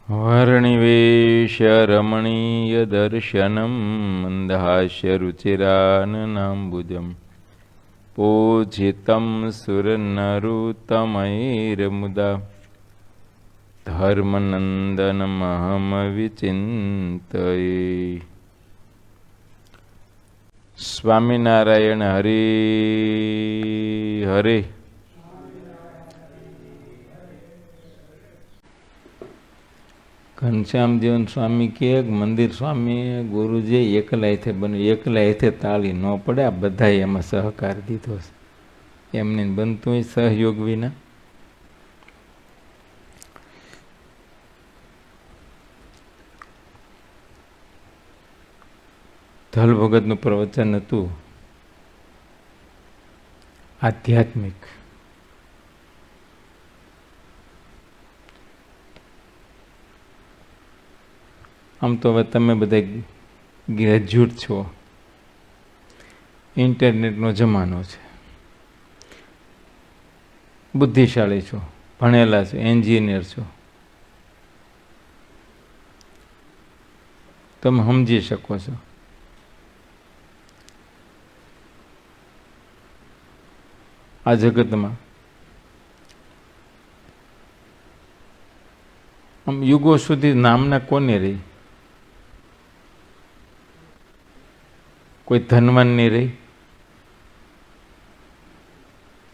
वर्णिवेशरमणीयदर्शनं मन्दहास्यरुचिराननाम्बुजं पूजितं सुरनरुत्तमैर्मुदा धर्मनन्दनमहमविचिन्तये। स्वामिनारायण हरे हरे। घनश्यामजीवन स्वामी के मंदिर स्वामी गुरुजी एकला हाथे बन्યું, एकला हाथे તાળી ન પડે, આ બધાએ એમાં સહકાર દીધો છે, એમને બનતું સહયોગ વિના. ધલ ભગતનું પ્રવચન હતું આધ્યાત્મિક. આમ તો હવે તમે બધા ગ્રેજ્યુએટ છો, ઇન્ટરનેટનો જમાનો છે, બુદ્ધિશાળી છો, ભણેલા છો, એન્જિનિયર છો, તમે સમજી શકો છો. આ જગતમાં આમ યુગો સુધી નામના કોને રહી? કોઈ ધનવાન નહીં રહી?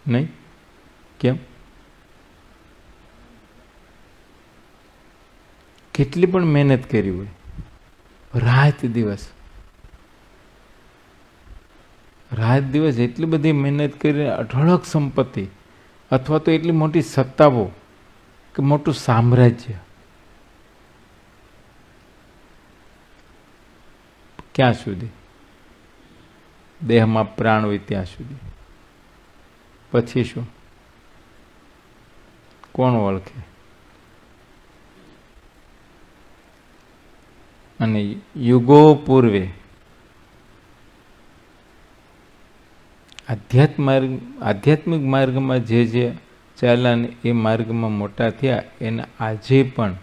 નહીં. કેમ? કેટલી પણ મહેનત કરી હોય, રાત દિવસ એટલી બધી મહેનત કરી, અઢળક સંપત્તિ અથવા તો એટલી મોટી સત્તાઓ કે મોટું સામ્રાજ્ય, ક્યાં સુધી? દેહમાં પ્રાણ હોય ત્યાં સુધી. પછી શું? કોણ ઓળખે? અને યુગો પૂર્વે આધ્યાત્મિક માર્ગમાં જે ચાલ્યા ને એ માર્ગમાં મોટા થયા, એને આજે પણ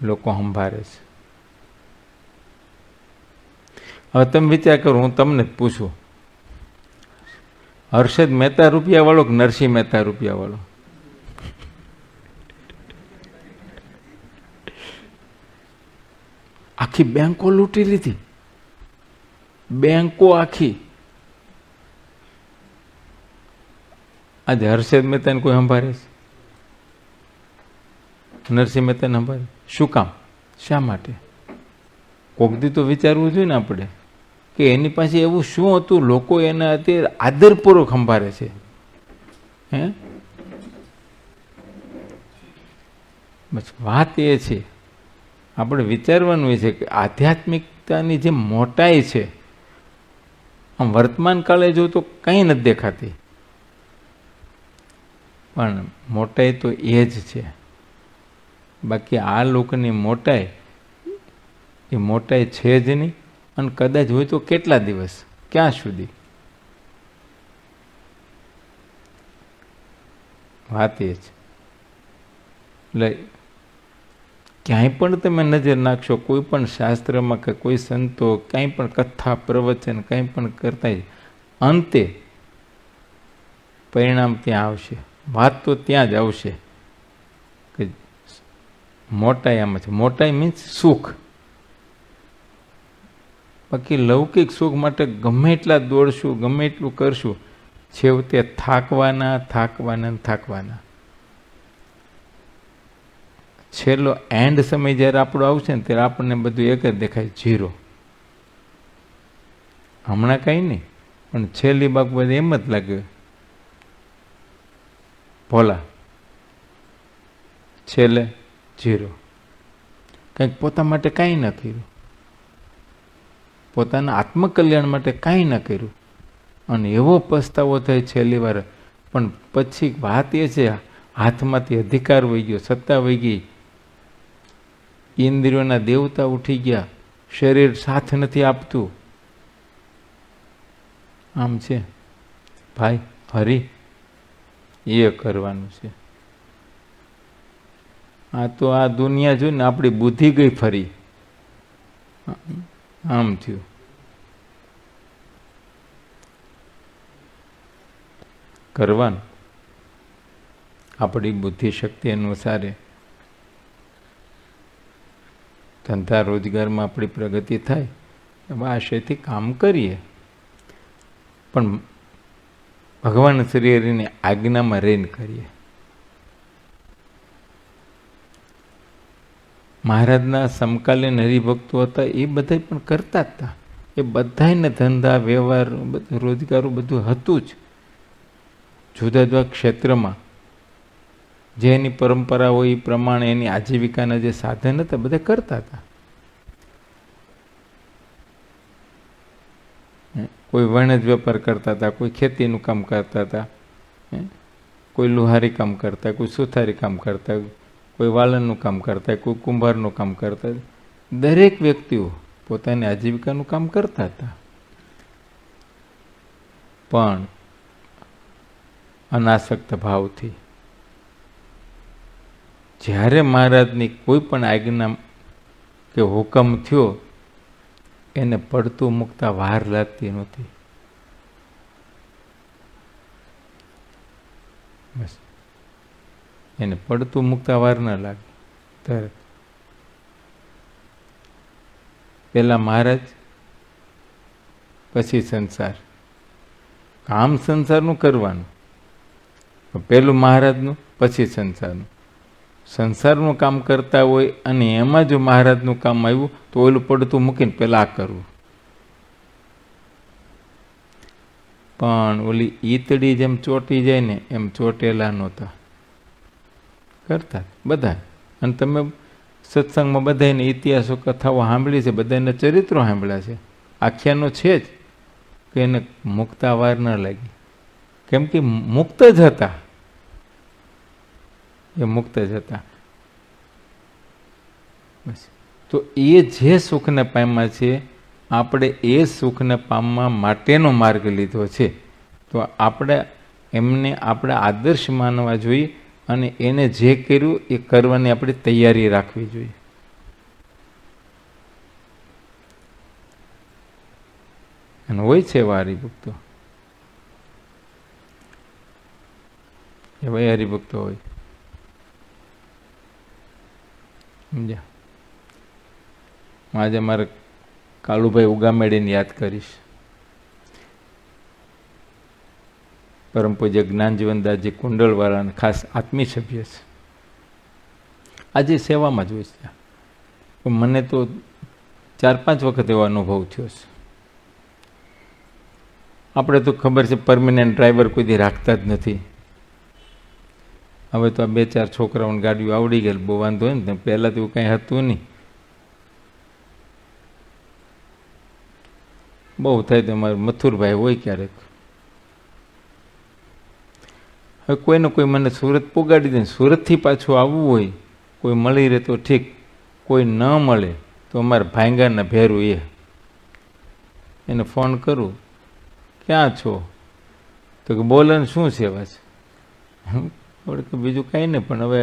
લોકો સંભાળે છે. હવે તમે વિચાર કરો, હું તમને જ પૂછું, હર્ષદ મહેતા રૂપિયા વાળો કે નરસિંહ મહેતા રૂપિયા વાળો? આખી બેંકો લૂંટી લીધી, બેંકો આખી. આજે હર્ષદ મહેતાને કોઈ સંભાળે છે? નરસિંહ મહેતાને સંભાળે? શું કામ? શા માટે? કોક દી તો વિચારવું જોઈએ ને આપણે કે એની પાસે એવું શું હતું, લોકો એને અત્યારે આદરપૂર્વક સંભાળે છે. હે, બસ વાત એ છે, આપણે વિચારવાનું એ છે કે આધ્યાત્મિકતાની જે મોટાઈ છે, આમ વર્તમાન કાળે જો તો કંઈ નથી દેખાતી, પણ મોટાઈ તો એ જ છે. બાકી આ લોકોની મોટાઈ એ મોટાઈ છે જ નહીં, અને કદાચ હોય તો કેટલા દિવસ, ક્યાં સુધી? વાત એ છે. એટલે ક્યાંય પણ તમે નજર નાખશો, કોઈ પણ શાસ્ત્રમાં કે કોઈ સંતો કંઈ પણ કથા પ્રવચન કંઈ પણ કરતા, અંતે પરિણામ ત્યાં આવશે. વાત તો ત્યાં જ આવશે કે મોટાઈ આમાં છે. મોટાઈ મીન્સ સુખ. બાકી લૌકિક સુખ માટે ગમે એટલા દોડશું, ગમે એટલું કરશું, છેવટે થાકવાના. છેલ્લો એન્ડ સમય જ્યારે આપણો આવશે ને, ત્યારે આપણને બધું એક જ દેખાય, ઝીરો. હમણાં કાંઈ નહીં, પણ છેલ્લી બાબત એમ જ લાગે, ભોલા છેલ્લે ઝીરો. કંઈક પોતા માટે કાંઈ ન કર્યું, પોતાના આત્મકલ્યાણ માટે કાંઈ ન કર્યું, અને એવો પસ્તાવો થાય છેલ્લી વાર. પણ પછી વાત એ છે, હાથમાંથી અધિકાર વહી ગયો, સત્તા વહી ગઈ, ઇન્દ્રિયોના દેવતા ઉઠી ગયા, શરીર સાથ નથી આપતું. આમ છે ભાઈ, હરી એ કરવાનું છે. આ તો આ દુનિયા જોઈને આપણી બુદ્ધિ ગઈ ફરી, આમ થયું. કરવાનું આપણી બુદ્ધિ શક્તિ અનુસારે ધંધા રોજગારમાં આપણી પ્રગતિ થાય એવા આશયથી કામ કરીએ, પણ ભગવાન શ્રી હરિની આજ્ઞામાં રહીને કરીએ. મહારાજના સમકાલીન હરિભક્તો હતા એ બધા પણ કરતા હતા. એ બધાને ધંધા વ્યવહાર બધું રોજગારો બધું હતું જ. જુદા જુદા ક્ષેત્રમાં જે એની પરંપરા હોય એ પ્રમાણે એની આજીવિકાના જે સાધન હતા બધા કરતા હતા. કોઈ વણજ વેપાર કરતા હતા, કોઈ ખેતીનું કામ કરતા હતા, કોઈ લુહારી કામ કરતા, કોઈ સુથારી કામ કરતા, કોઈ વાલનનું કામ કરતા, કોઈ કુંભારનું કામ કરતા. દરેક વ્યક્તિઓ પોતાની આજીવિકાનું કામ કરતા હતા. પણ અનાસક્ત ભાવથી જ્યારે મહારાજની કોઈ પણ આજ્ઞા કે હુકમ થયો એને પડતું મૂકતા વાર લાગતી નહોતી. બસ એને પડતું મૂકતા વાર ન લાગે. તરત પેલા મહારાજ, પછી સંસાર. કામ સંસારનું કરવાનું, પેલું મહારાજનું પછી સંસારનું. સંસારનું કામ કરતા હોય અને એમાં જો મહારાજનું કામ આવ્યું તો ઓલું પડતું મૂકીને પેલા આ કરવું. પણ ઓલી ઈતડી જેમ ચોટી જાય ને એમ ચોટેલા નહોતા, કરતા બધા. અને તમે સત્સંગમાં બધાને ઇતિહાસો કથાઓ સાંભળી છે, બધાને ચરિત્રો સાંભળ્યા છે, આખ્યાનો છે જ, કે એને મુક્તા વાર ન લાગી. કેમ કે મુક્ત જ હતા, એ મુક્ત જ હતા. બસ તો એ જે સુખને પામ્યા છે, આપણે એ સુખને પામવા માટેનો માર્ગ લીધો છે. તો આપણે એમને આપણે આદર્શ માનવા જોઈએ અને એને જે કર્યું એ કરવાની આપણે તૈયારી રાખવી જોઈએ. અને હોય છે એવા હરિભક્તો, એવા હરિભક્તો હોય. સમજ્યા? આજે મારે કાલુભાઈ ઉગામેડીને યાદ કરીશ. પરમ પૂજ્ય જ્ઞાનજીવનદાસજી કુંડલવાળાને ખાસ આત્મીય સભ્ય છે. આજે સેવામાં જ હોય છે. પણ મને તો 4-5 વખત એવો અનુભવ થયો છે. આપણે તો ખબર છે પરમેનન્ટ ડ્રાઈવર કોઈ દી રાખતા જ નથી. હવે તો આ 2-4 છોકરાઓને ગાડીઓ આવડી ગયેલ, બહુ વાંધો હોય ને. પહેલાં તો એવું કાંઈ હતું નહીં. બહુ થાય તો મારે મથુરભાઈ હોય ક્યારેક. હવે કોઈને કોઈ મને સુરત પોગાડી દે, સુરતથી પાછું આવવું હોય, કોઈ મળી રહે તો ઠીક, કોઈ ન મળે તો અમારે ભાંગાના ભેરું એને ફોન કરું, ક્યાં છો? તો કે બોલે ને શું સેવા છે? કે બીજું કાંઈ નહીં, પણ હવે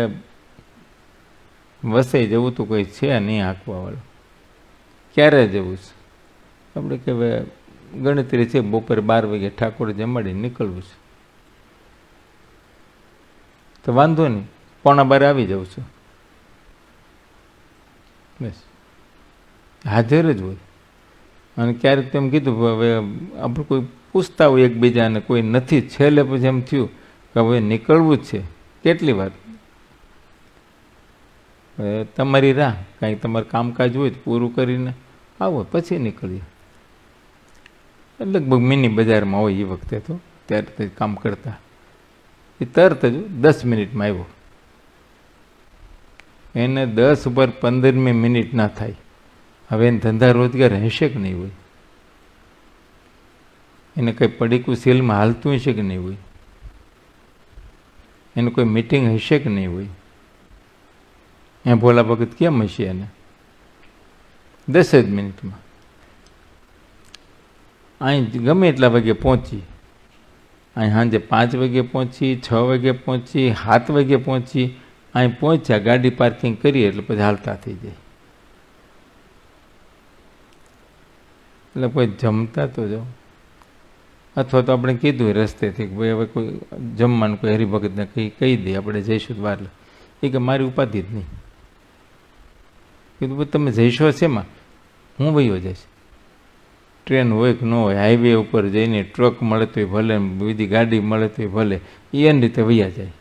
વસાઈ જવું તો કોઈ છે નહીં હાંકવાવાળું. ક્યારે જવું છે? આપણે કે હવે ગણતરી છે, બપોરે 12 વાગે ઠાકોર જમાડી નીકળવું છે. તો વાંધો નહીં, 11:15 આવી જાઉં છું. બસ હાજર જ હોય. અને ક્યારેક તેમ કીધું હવે આપણે કોઈ પૂછતા હોય એકબીજાને, કોઈ નથી. છેલ્લે પછી એમ થયું કે હવે નીકળવું જ છે. કેટલી વાર? તમારી રાહ, કાંઈ તમારે કામકાજ હોય તો પૂરું કરીને આવો, પછી નીકળીએ. લગભગ મિની બજારમાં હોય એ વખતે તો, ત્યારે કામ કરતા. એ તરત જ 10 મિનિટમાં આવ્યો. એને 10 ઉપર 15મી મિનિટ ના થાય. હવે એને ધંધા રોજગાર હશે કે નહીં હોય? એને કંઈ પડીકું સેલમાં હાલતું હશે કે નહીં હોય? એને કોઈ મિટિંગ હશે કે નહીં હોય? એ ભોલા ભગત કેમ હશે એને? 10 જ મિનિટમાં અહીં ગમે એટલા વાગે પહોંચી, અહીં સાંજે 5 વાગે પહોંચી, 6 વાગે પહોંચી, 7 વાગે પહોંચી, અહીં પહોંચ્યા, ગાડી પાર્કિંગ કરીએ એટલે પછી હાલતા થઈ જાય. એટલે કોઈ જમતા તો જાઓ, અથવા તો આપણે કીધું રસ્તેથી કે ભાઈ હવે કોઈ જમવાનું કોઈ હરિભગતને કહી દે આપણે જઈશું બહાર. એ કે મારી ઉપાધિ જ નહીં. કીધું ભાઈ તમે જઈશો શેમાં? હું વયો જઈશ. ટ્રેન હોય કે ન હોય, હાઈવે ઉપર જઈને ટ્રક મળે તોય ભલે, બીજી ગાડી મળે તોય ભલે, એની રીતે વયા જાય.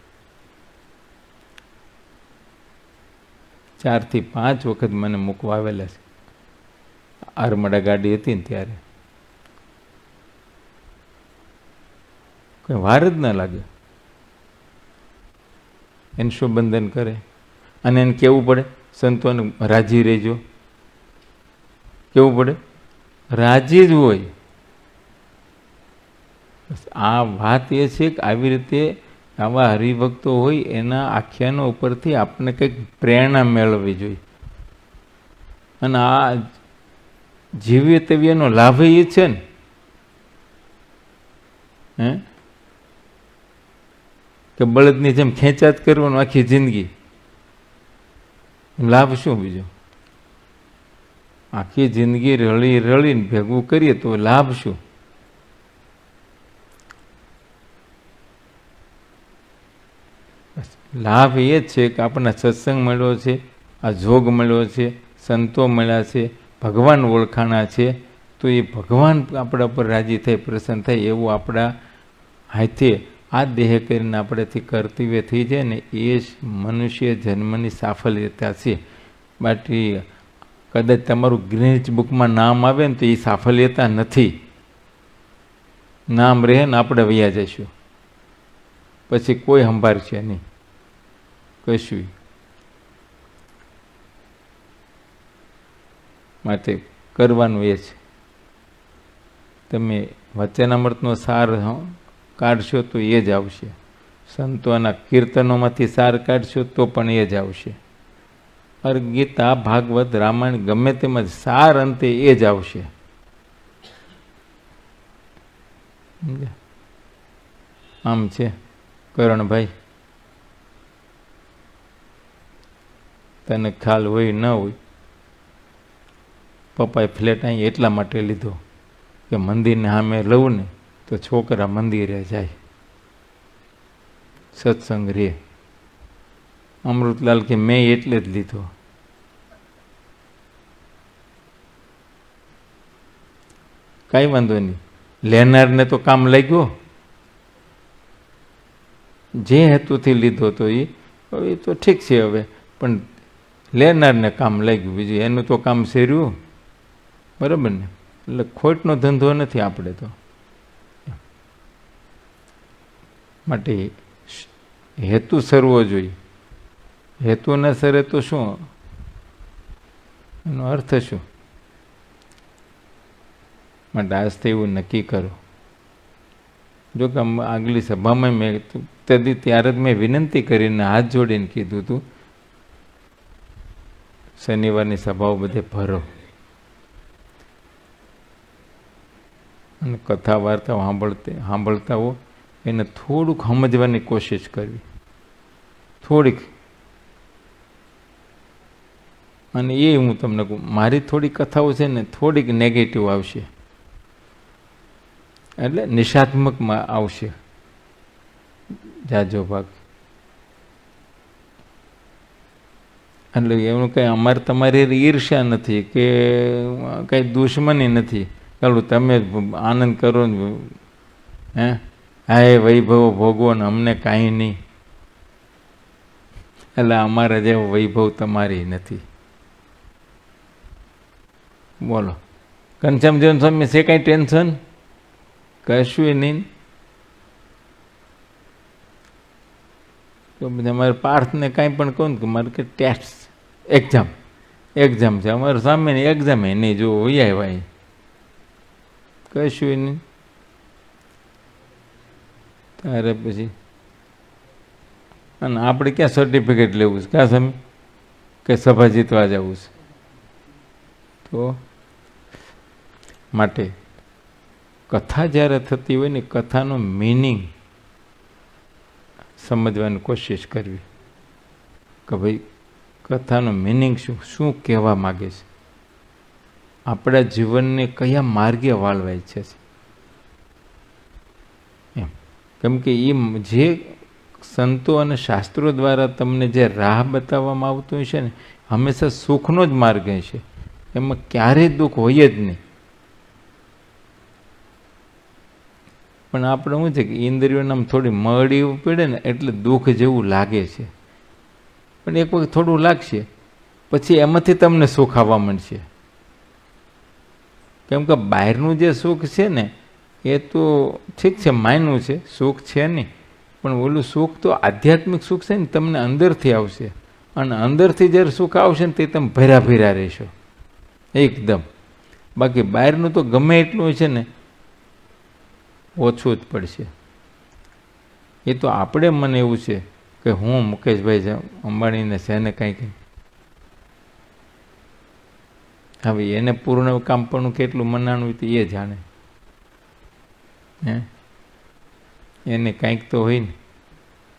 4 થી 5 વખત મને મૂકવા આવેલા છે. આરમડા ગાડી હતી ને ત્યારે કંઈ વાર જ ના લાગે. એને શુભબંધન કરે અને એને કહેવું પડે સંતોને રાજી રહેજો, કેવું પડે? રાજી જ હોય. આ વાત એ છે કે આવી રીતે આવા હરિભક્તો હોય એના આખ્યાનો ઉપરથી આપણે કંઈક પ્રેરણા મેળવવી જોઈએ. અને આ જીવીએ તેવી એનો લાભ એ છે ને. કે બળદની જેમ ખેંચાત કરવાનું આખી જિંદગી, લાભ શું બીજો? આખી જિંદગી રળી રળીને ભેગું કરીએ તો લાભ શું? લાભ એ જ છે કે આપણને સત્સંગ મળ્યો છે, આ જોગ મળ્યો છે, સંતો મળ્યા છે, ભગવાન ઓળખાણા છે, તો એ ભગવાન આપણા પર રાજી થાય, પ્રસન્ન થાય એવું આપણા હાથે આ દેહ કરીને આપણેથી કર્તવ્ય થઈ જાય ને, એ જ મનુષ્ય જન્મની સાફલ્યતા છે. બાકી કદાચ તમારું ગ્રીનિચ બુકમાં નામ આવે ને તો એ સાફલ્યતા નથી. નામ રહે ને આપણે વયા જઈશું, પછી કોઈ સંભાળશે નહીં કશું. માટે કરવાનું એ છે. તમે વચનામૃતનો સાર કાઢશો તો એ જ આવશે. સંતોના કીર્તનોમાંથી સાર કાઢશો તો પણ એ જ આવશે. અર ગીતા, ભાગવત, રામાયણ ગમે તેમાં સાર અંતે એ જ આવશે. આમ છે કરણભાઈ, તને ખ્યાલ હોય ન હોય, પપ્પાએ ફ્લેટ અહીં એટલા માટે લીધો કે મંદિરને સામે લઉં ને તો છોકરા મંદિરે જાય, સત્સંગ રે. અમૃતલાલ કે મેં એટલે જ લીધો. કાંઈ વાંધો નહીં, લેનારને તો કામ લાગ્યો. જે હેતુથી લીધો તો એ તો ઠીક છે હવે, પણ લેનારને કામ લાગ્યું, બીજું એનું તો કામ સેર્યું. બરાબર ને? એટલે ખોટનો ધંધો નથી આપણે તો. માટે હેતુ સરવો જોઈએ. હેતુ ન સરે તો શું એનો અર્થ શું? માટે આજથી એવું નક્કી કરો. જો કે આગલી સભામાં મેં ત્યારે જ મેં વિનંતી કરીને હાથ જોડીને કીધું હતું, શનિવારની સભાઓ બધે ભરો અને કથા વાર્તાઓ સાંભળતા હો એને થોડુંક સમજવાની કોશિશ કરવી, થોડીક. અને એ હું તમને કહું, મારી થોડી કથાઓ છે ને થોડીક નેગેટિવ આવશે, એટલે નિષાત્મકમાં આવશે જાજો ભાગ. એટલે એવું કંઈ અમારે તમારી ઈર્ષ્યા નથી કે કંઈ દુશ્મની નથી. ચાલો તમે આનંદ કરો ને, હાય વૈભવ ભોગવો ને અમને કાંઈ નહીં. એટલે અમારા જેવો વૈભવ તમારી નથી. બોલો ઘનશ્યામજીવન સ્વામી છે કાંઈ ટેન્શન? કશું નહીં. તો પછી અમારે પાર્થને કાંઈ પણ કહું ને કે મારે કે ટેસ્ટ એક્ઝામ છે, અમારે સામેની એક્ઝામ એ નહીં, જો વૈયા ભાઈ કશું નહીં. ત્યારે પછી અને આપણે ક્યાં સર્ટિફિકેટ લેવું છે? ક્યાં સામે કે સભા જીતવા જવું છે? તો માટે કથા જ્યારે થતી હોય ને, કથાનો મિનિંગ સમજવાની કોશિશ કરવી. કે ભાઈ કથાનો મિનિંગ શું કહેવા માગે છે, આપણા જીવનને કયા માર્ગે વાળવા ઈચ્છે છે એમ. કેમ કે એ જે સંતો અને શાસ્ત્રો દ્વારા તમને જે રાહ બતાવવામાં આવતું હોય છે ને, હંમેશા સુખનો જ માર્ગ છે, એમાં ક્યારેય દુઃખ હોય જ નહીં. પણ આપણે શું છે કે ઇન્દ્રિયોને આમ થોડી મળી પડે ને એટલે દુઃખ જેવું લાગે છે. પણ એક વખત થોડું લાગશે પછી એમાંથી તમને સુખ આવવા મળશે. કેમ કે બહારનું જે સુખ છે ને એ તો ઠીક છે, માયનું છે, સુખ છે નહીં, પણ ઓલું સુખ તો આધ્યાત્મિક સુખ છે ને, તમને અંદરથી આવશે. અને અંદરથી જ્યારે સુખ આવશે ને તે તમે ભર્યા ભર્યા રહેશો એકદમ. બાકી બહારનું તો ગમે એટલું છે ને ઓછું જ પડશે. એ તો આપણે મને એવું છે કે હું મુકેશભાઈ અંબાણીને છે ને કંઈ હવે એને પૂર્ણ કામ પણ કેટલું મનાણું હતું એ જાણે. હે એને કંઈક તો હોય ને,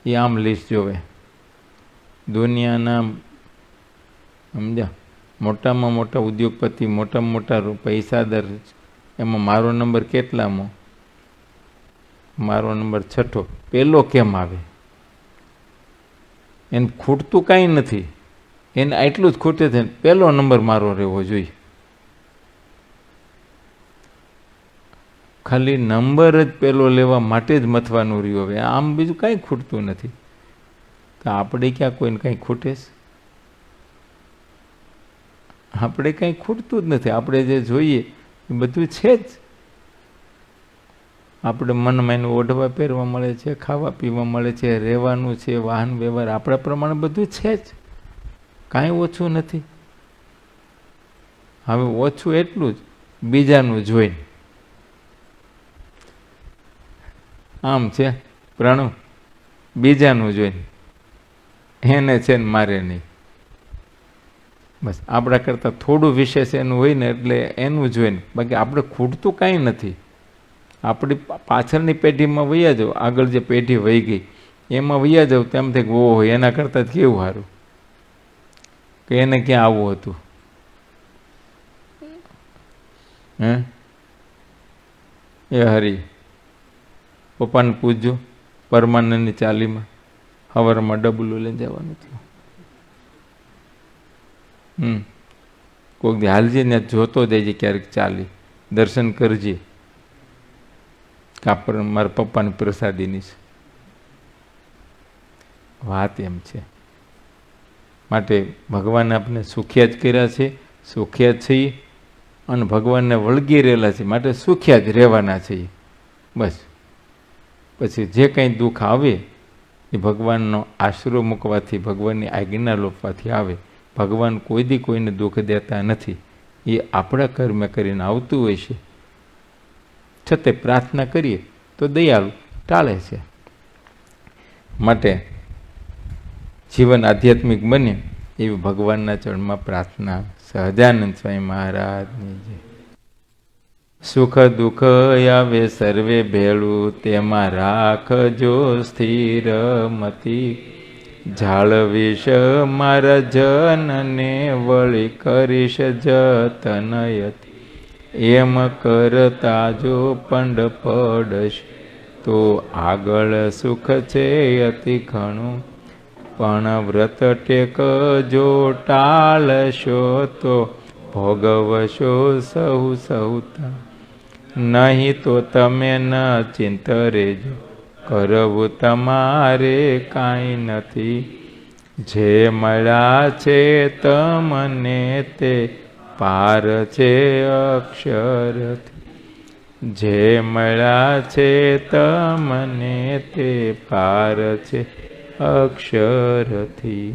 એ આમ લિસ્ટ જોવે દુનિયાના સમજ્યા મોટામાં મોટા ઉદ્યોગપતિ, મોટામાં મોટા પૈસાદાર, એમાં મારો નંબર કેટલામાં? મારો નંબર 6. પહેલો કેમ આવે? એને ખૂટતું કાંઈ નથી, એને આટલું જ ખૂટે છે, પહેલો નંબર મારો રહેવો જોઈએ. ખાલી નંબર જ પહેલો લેવા માટે જ મથવાનું રહ્યું. હવે આમ બીજું કાંઈ ખૂટતું નથી. તો આપણે ક્યાં કોઈને કાંઈ ખૂટે છે? આપણે કાંઈ ખૂટતું જ નથી. આપણે જે જોઈએ એ બધું છે જ. આપણે મનમાં એનું ઓઢવા પહેરવા મળે છે, ખાવા પીવા મળે છે, રહેવાનું છે, વાહન વ્યવહાર આપણા પ્રમાણે બધું છે જ, કાંઈ ઓછું નથી. હવે ઓછું એટલું જ બીજાનું જોઈને આમ છે પ્રણવ, બીજાનું જોઈને એને છે ને મારે નહીં. બસ આપણા કરતાં થોડું વિશેષ એનું હોય ને એટલે એનું જોઈને, બાકી આપણે ખૂટતું કાંઈ નથી. આપણી પાછળની પેઢીમાં વૈયા જાવ, આગળ જે પેઢી વહી ગઈ એમાં વૈયા જાવ, તેમ થાય કે ઓહો એના કરતાં જ કેવું સારું, કે એને ક્યાં આવું હતું. હે એ હરી પપ્પાને પૂછજો, પરમાનંદની ચાલીમાં સવારમાં ડબલું લઈને જવાનું થયું. કોઈક દી હાલજી ને જોતો દેજે, ક્યારેક ચાલી દર્શન કરજે. કાપર મારા પપ્પાની પ્રસાદીની છે વાત. એમ છે માટે ભગવાને આપણે સુખ્યા જ કર્યા છે, સુખ્યા જ છીએ અને ભગવાનને વળગી રહેલા છે, માટે સુખ્યા જ રહેવાના છીએ. બસ પછી જે કંઈ દુઃખ આવે એ ભગવાનનો આશરો મૂકવાથી, ભગવાનની આજ્ઞા લોપવાથી આવે. ભગવાન કોઈ દી કોઈને દુઃખ દેતા નથી, એ આપણા કર્મ કરીને આવતું હોય છે. છતાં પ્રાર્થના કરીએ તો દયાળુ ટાળે છે. માટે જીવન આધ્યાત્મિક બને એવી ભગવાનના ચરણમાં પ્રાર્થના. સહજાનંદ સ્વામી મહારાજની જય. સુખ દુઃખ આવે સર્વે ભેળું, તેમાં રાખજો સ્થિર મતિ. જાળવીશ મારા જનને, વળી કરીશ જતનયતિ. એમ કરતા જો પંડ પડશ તો આગળ સુખ છે અતિ ઘણું. પણ વ્રત ટેક જો ટાળશો તો ભોગવશો સહુ સહુતા. નહીં તો તમે ન ચિંત રેજો, કરવું તમારે કાંઈ નથી. જે મળ્યા છે તમને તે પાર છે અક્ષરથી. જે મળ્યા છે તમને તે પાર છે અક્ષરથી.